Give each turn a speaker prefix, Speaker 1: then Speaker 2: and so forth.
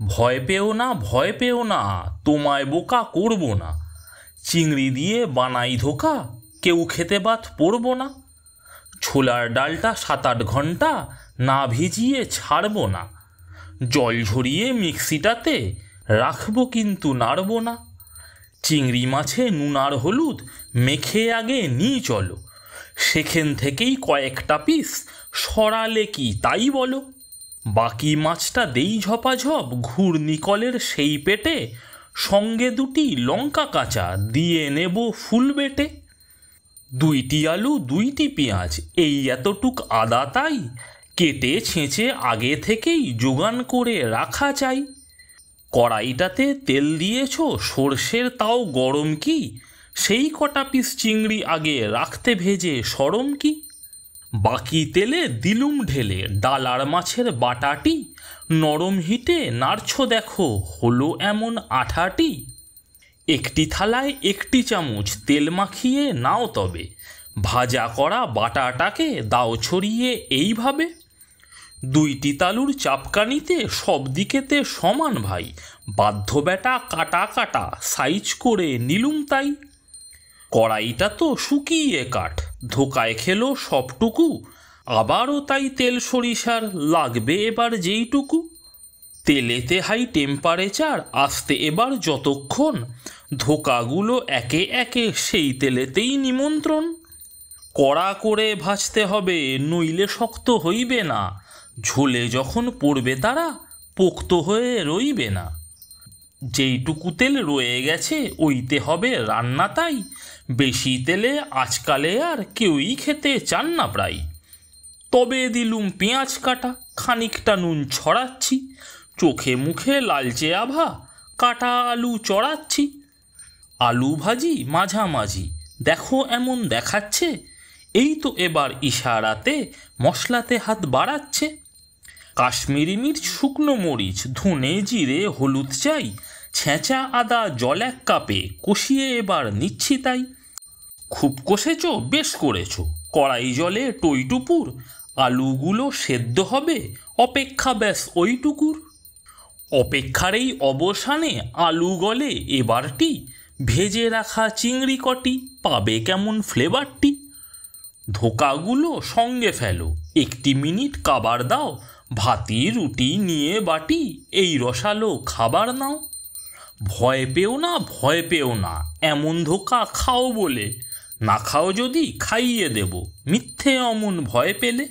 Speaker 1: ভয় পেও না, ভয় পেও না, তোমায় বোকা করব না। চিংড়ি দিয়ে বানাই ধোকা, কেউ খেতে বাদ পড়ব না। ছোলার ডালটা 7-8 ঘন্টা না ভিজিয়ে ছাড়ব না। জল ঝরিয়ে মিক্সিটাতে রাখবো, কিন্তু নাড়ব না। চিংড়ি মাছে নুন আর হলুদ মেখে আগে নিই চলো, সেখান থেকেই কয়েকটা পিস সরালে কি তাই বলো। বাকি মাছটা দেই ঝপাঝপ ঘূর্ণিকলের সেই পেটে, সঙ্গে 2টি লঙ্কা কাঁচা দিয়ে নেব ফুল বেটে। 2টি আলু 2টি পেঁয়াজ এই এতটুক আদা তাই কেটে ছেঁচে আগে থেকেই জোগান করে রাখা চাই। কড়াইটাতে তেল দিয়েছ সর্ষের, তাও গরম কি, সেই কটা পিস চিংড়ি আগে রাখতে ভেজে সরম কি। বাকি তেলে দিলুম ঢেলে ডালার মাছের বাটাটি, নরম হিটে নাড়ছো দেখো হলো এমন আঠাটি। একটি থালায় 1টি চামচ তেল মাখিয়ে নাও তবে, ভাজা করা বাটাটাকে দাও ছড়িয়ে এইভাবে। 2টি তালুর চাপকানিতে সব দিকেতে সমান ভাই, বাধ্য বেটা কাটা কাটা সাইজ করে নিলুম তাই। কড়াইটা তো শুকিয়ে কাঠ, ধোকায় খেলো সবটুকু, আবারও তাই তেল সরিষার লাগবে এবার যেইটুকু। তেলেতে হাই টেম্পারেচার আসতে এবার যতক্ষণ, ধোকাগুলো একে একে সেই তেলেতেই নিমন্ত্রণ। কড়া করে ভাজতে হবে, নইলে শক্ত হইবে না, ঝোলে যখন পড়বে তারা পোক্ত হয়ে রইবে না। যেইটুকু তেল রয়ে গেছে ওইতে হবে রান্না তাই, বেশি তেলে আজকালে আর কেউই খেতে চান না প্রায়। তবে দিলুম পেঁয়াজ কাটা, খানিকটা নুন ছড়াচ্ছি, চোখে মুখে লালচে আভা, কাটা আলু চড়াচ্ছি। আলু ভাজি মাঝামাঝি দেখো এমন দেখাচ্ছে, এই তো এবার ইশারাতে মশলাতে হাত বাড়াচ্ছে। কাশ্মীরি মির্চ, শুকনো মরিচ, ধনে জিরে হলুদ চাই, ছেঁচা আদা জল 1 কাপে কষিয়ে এবার নিচ্ছি তাই। খুব কষেছো, বেশ করেছো, কড়াই জলে টইটুপুর, আলুগুলো সেদ্ধ হবে অপেক্ষা ব্যাস ওইটুকুর। অপেক্ষার এই অবসানে আলু গলে এবারটি, ভেজে রাখা চিংড়ি কটি পাবে কেমন ফ্লেভারটি। ধোকাগুলো সঙ্গে ফেলো, 1টি মিনিট কাবার দাও, ভাতি রুটি নিয়ে বাটি এই রসালো খাবার নাও। ভয় পেও না, ভয় পেও না, এমন ধোকা খাও বলে, না খাও যদি খাইয়ে দেব মিথ্যে অমন ভয় পেলে।